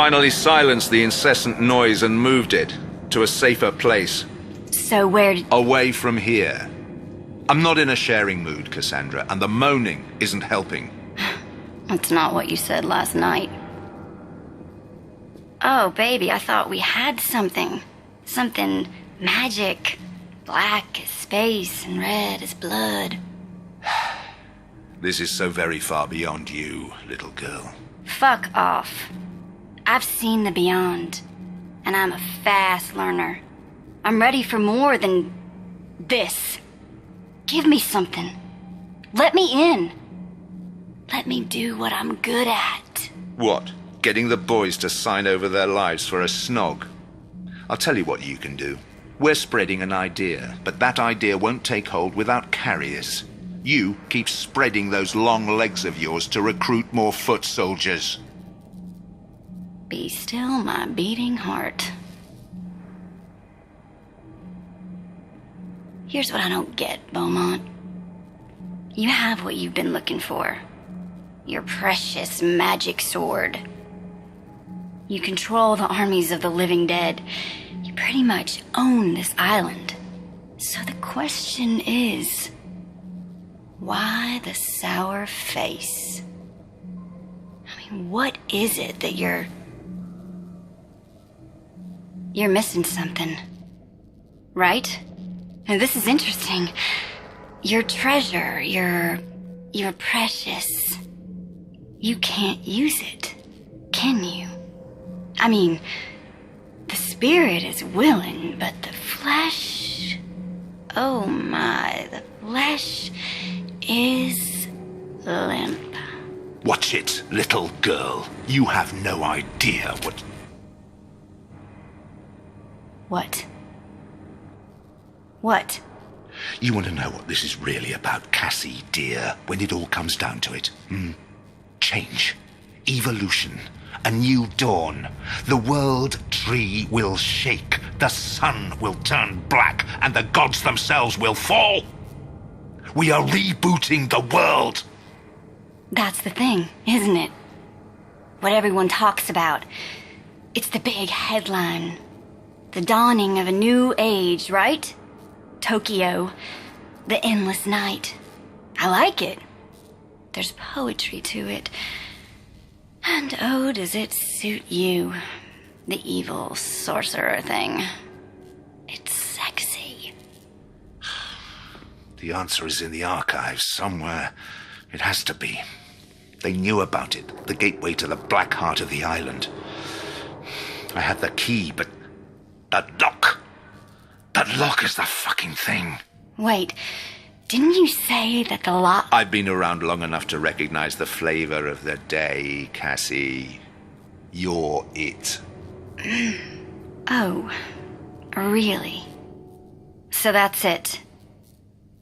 finally silenced the incessant noise and moved it to a safer place. So where did... Away from here. I'm not in a sharing mood, Cassandra, and the moaning isn't helping. That's not what you said last night. Oh, baby, I thought we had something. Something magic. Black as space and red as blood. This is so very far beyond you, little girl. Fuck off. I've seen the beyond, and I'm a fast learner. I'm ready for more than this. Give me something. Let me in. Let me do what I'm good at. What? Getting the boys to sign over their lives for a snog? I'll tell you what you can do. We're spreading an idea, but that idea won't take hold without carriers. You keep spreading those long legs of yours to recruit more foot soldiers. Be still, my beating heart. Here's what I don't get, Beaumont. You have what you've been looking for. Your precious magic sword. You control the armies of the living dead. You pretty much own this island. So the question is, why the sour face? I mean, what is it that you're missing something, right? And this is interesting. Your treasure, your precious. You can't use it, can you? I mean, the spirit is willing, but the flesh... Oh my, the flesh is limp. Watch it, little girl. You have no idea what... What? What? You want to know what this is really about, Cassie, dear, when it all comes down to it? Change. Evolution. A new dawn. The world tree will shake. The sun will turn black, and the gods themselves will fall. We are rebooting the world. That's the thing, isn't it? What everyone talks about. It's the big headline. The dawning of a new age, right? Tokyo. The endless night. I like it. There's poetry to it. And oh, does it suit you, the evil sorcerer thing. It's sexy. The answer is in the archives somewhere. It has to be. They knew about it, the gateway to the black heart of the island. I had the key, but that lock. That lock is the fucking thing. Wait, didn't you say that the lock... I've been around long enough to recognize the flavor of the day, Cassie. You're it. Oh, really? So that's it.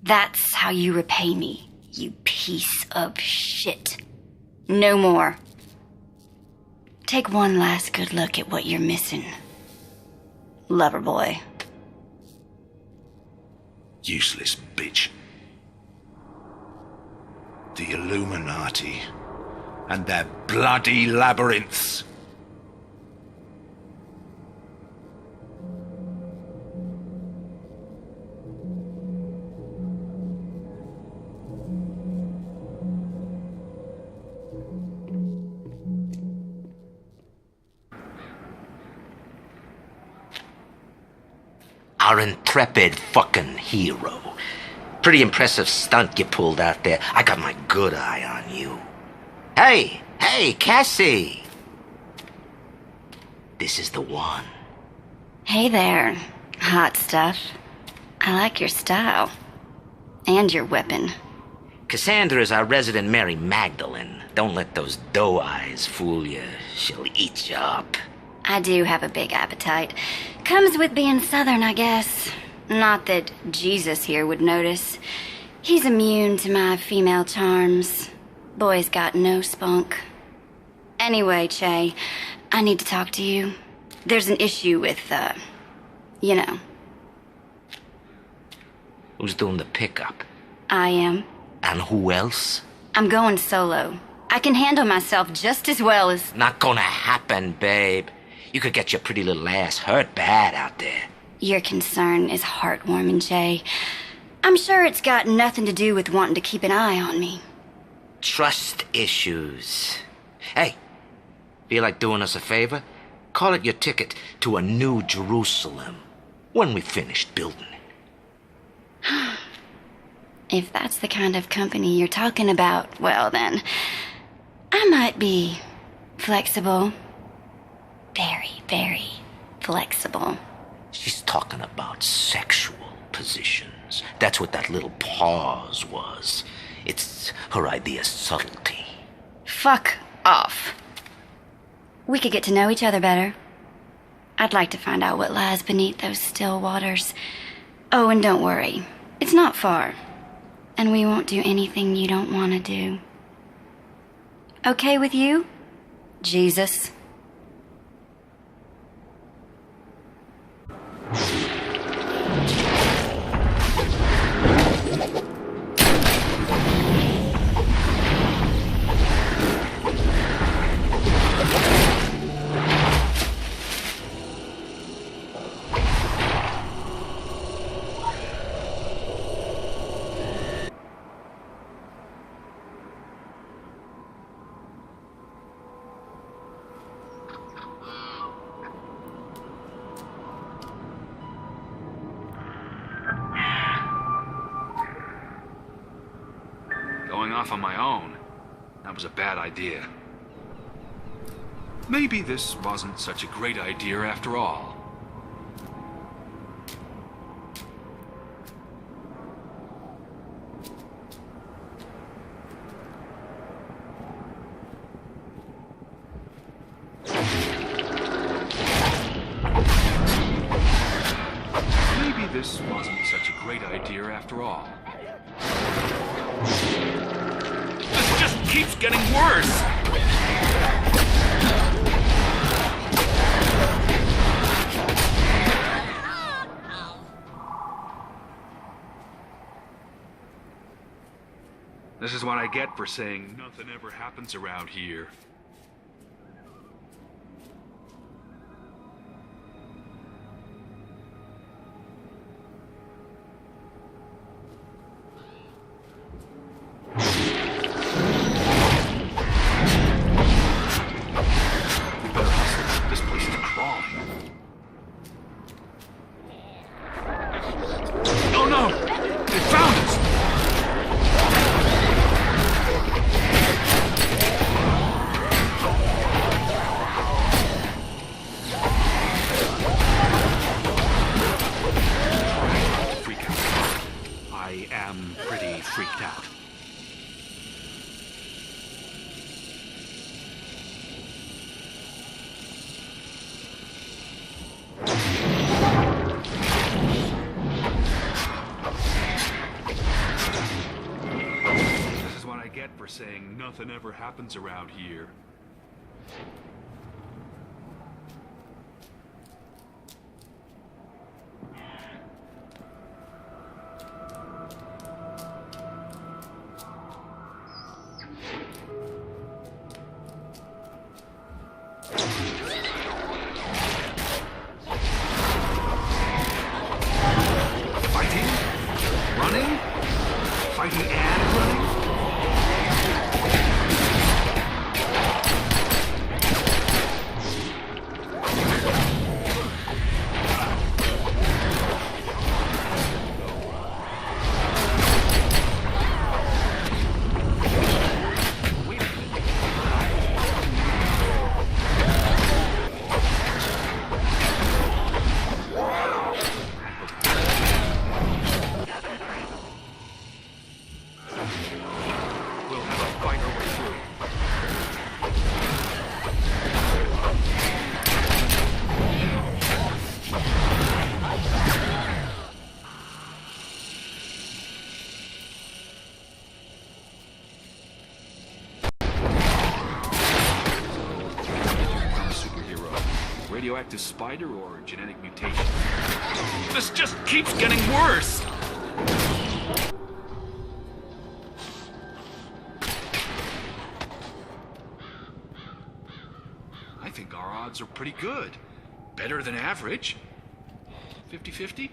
That's how you repay me, you piece of shit. No more. Take one last good look at what you're missing. Lover boy. Useless bitch. The Illuminati and their bloody labyrinths. Our intrepid fucking hero. Pretty impressive stunt you pulled out there. I got my good eye on you. Hey, Cassie. This is the one. Hey there, hot stuff. I like your style. And your weapon. Cassandra is our resident Mary Magdalene. Don't let those doe eyes fool you. She'll eat you up. I do have a big appetite. Comes with being Southern, I guess. Not that Jesus here would notice. He's immune to my female charms. Boy's got no spunk. Anyway, Che, I need to talk to you. There's an issue with, you know. Who's doing the pickup? I am. And who else? I'm going solo. I can handle myself just as well as... Not gonna happen, babe. You could get your pretty little ass hurt bad out there. Your concern is heartwarming, Jay. I'm sure it's got nothing to do with wanting to keep an eye on me. Trust issues. Hey, feel like doing us a favor? Call it your ticket to a new Jerusalem when we finished building it. If that's the kind of company you're talking about, well then, I might be flexible. Very, very flexible. She's talking about sexual positions. That's what that little pause was. It's her idea of subtlety. Fuck off. We could get to know each other better. I'd like to find out what lies beneath those still waters. Oh, and don't worry. It's not far. And we won't do anything you don't want to do. Okay with you, Jesus? Going off on my own. That was a bad idea. Maybe this wasn't such a great idea after all. Maybe this wasn't such a great idea after all. This just keeps getting worse! This is what I get for saying nothing ever happens around here. Saying nothing ever happens around here. Fighting? Running? Fighting and running? Radioactive spider or genetic mutation. This just keeps getting worse! odds are pretty good. Better than average. 50-50?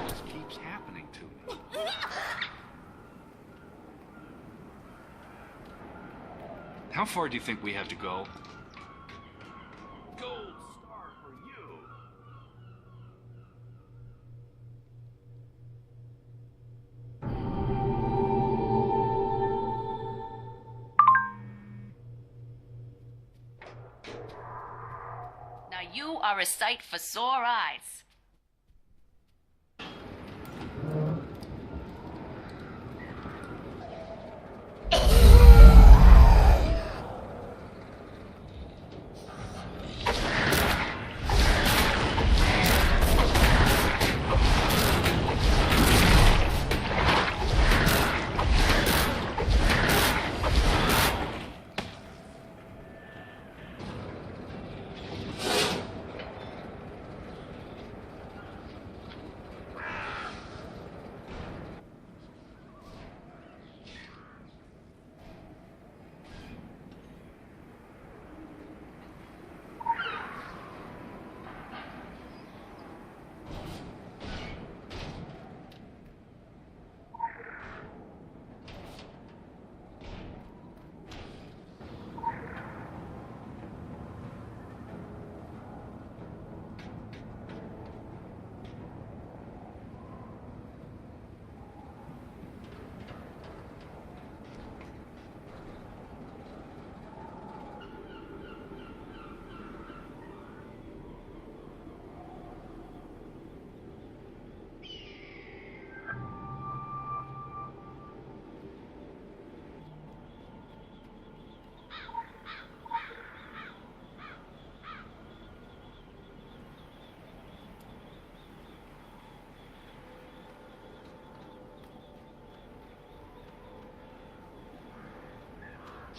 This keeps happening to me. How far do you think we have to go? Gold star for you. Now you are a sight for sore eyes.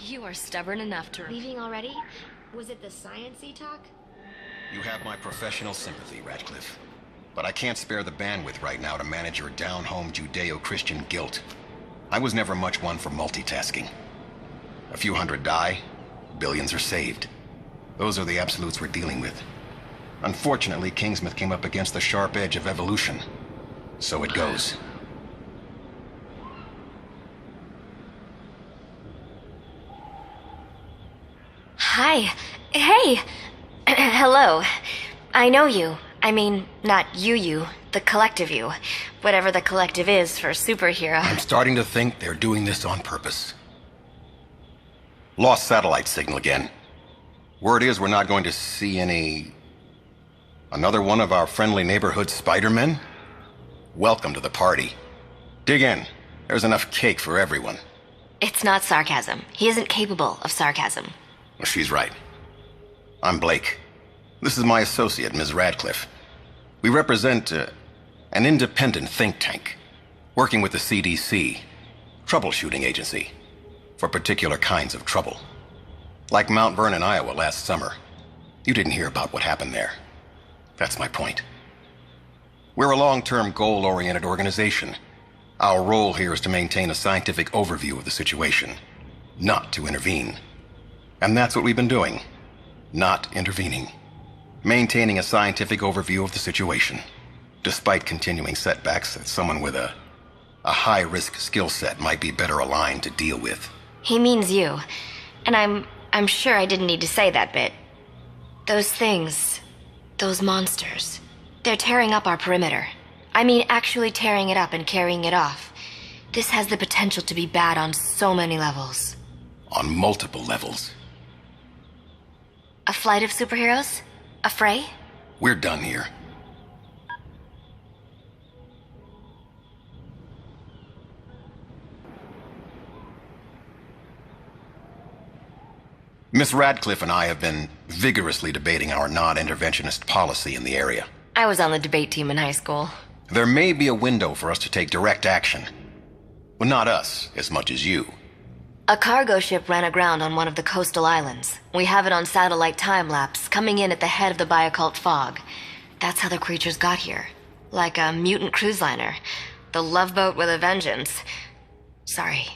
You are stubborn enough to... Leaving already? Was it the science-y talk? You have my professional sympathy, Radcliff. But I can't spare the bandwidth right now to manage your down-home Judeo-Christian guilt. I was never much one for multitasking. A few hundred die, billions are saved. Those are the absolutes we're dealing with. Unfortunately, Kingsmith came up against the sharp edge of evolution. So it goes. Hi. Hey! Hello. I know you. I mean, not you. The collective you. Whatever the collective is for superhero. I'm starting to think they're doing this on purpose. Lost satellite signal again. Word is we're not going to see another one of our friendly neighborhood Spider-Men? Welcome to the party. Dig in. There's enough cake for everyone. It's not sarcasm. He isn't capable of sarcasm. Well, she's right. I'm Blake. This is my associate, Ms. Radcliff. We represent an independent think tank, working with the CDC, troubleshooting agency, for particular kinds of trouble. Like Mount Vernon, Iowa last summer. You didn't hear about what happened there. That's my point. We're a long-term, goal-oriented organization. Our role here is to maintain a scientific overview of the situation, not to intervene. And that's what we've been doing. Not intervening. Maintaining a scientific overview of the situation, despite continuing setbacks that someone with a high-risk skill set might be better aligned to deal with. He means you. And I'm sure I didn't need to say that bit. Those things, those monsters, they're tearing up our perimeter. I mean, actually tearing it up and carrying it off. This has the potential to be bad on so many levels. On multiple levels. A flight of superheroes? A fray? We're done here. Miss Radcliffe and I have been vigorously debating our non-interventionist policy in the area. I was on the debate team in high school. There may be a window for us to take direct action. Well, not us, as much as you. A cargo ship ran aground on one of the coastal islands. We have it on satellite time-lapse, coming in at the head of the Bioccult fog. That's how the creatures got here. Like a mutant cruise liner. The Love Boat with a vengeance. Sorry.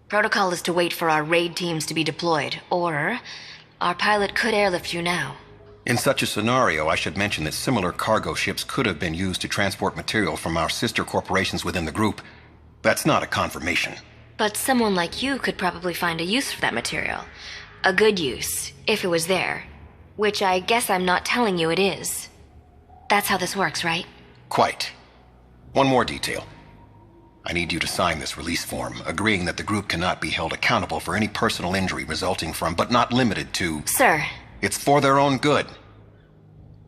Protocol is to wait for our raid teams to be deployed, or our pilot could airlift you now. In such a scenario, I should mention that similar cargo ships could have been used to transport material from our sister corporations within the group. That's not a confirmation. But someone like you could probably find a use for that material. A good use, if it was there. Which I guess I'm not telling you it is. That's how this works, right? Quite. One more detail. I need you to sign this release form, agreeing that the group cannot be held accountable for any personal injury resulting from, but not limited to... Sir. It's for their own good.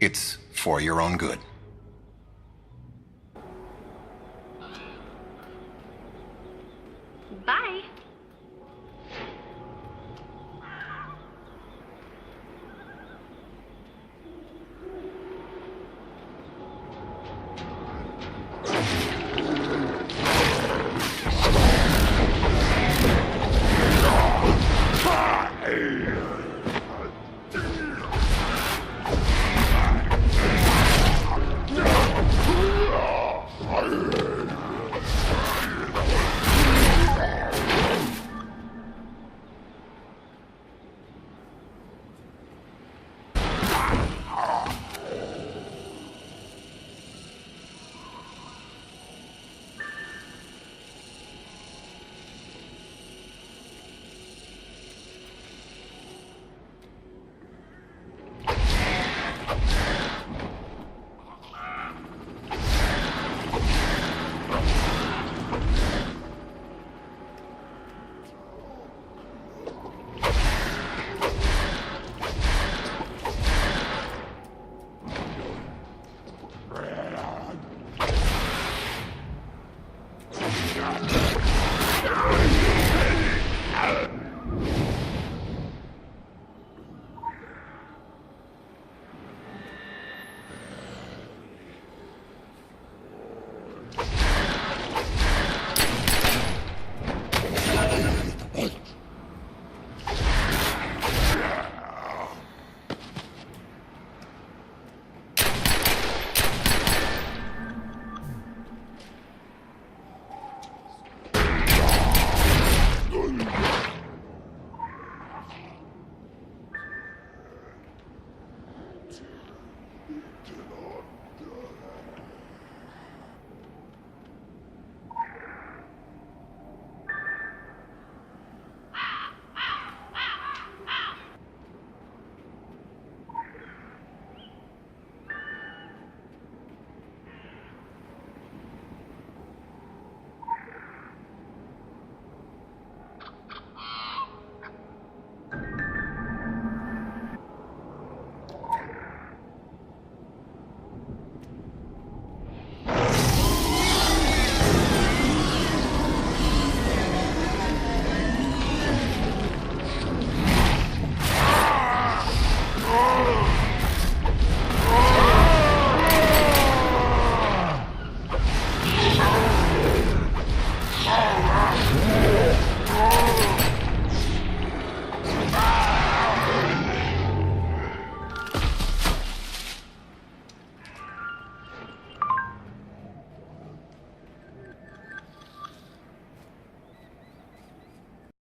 It's for your own good. Bye.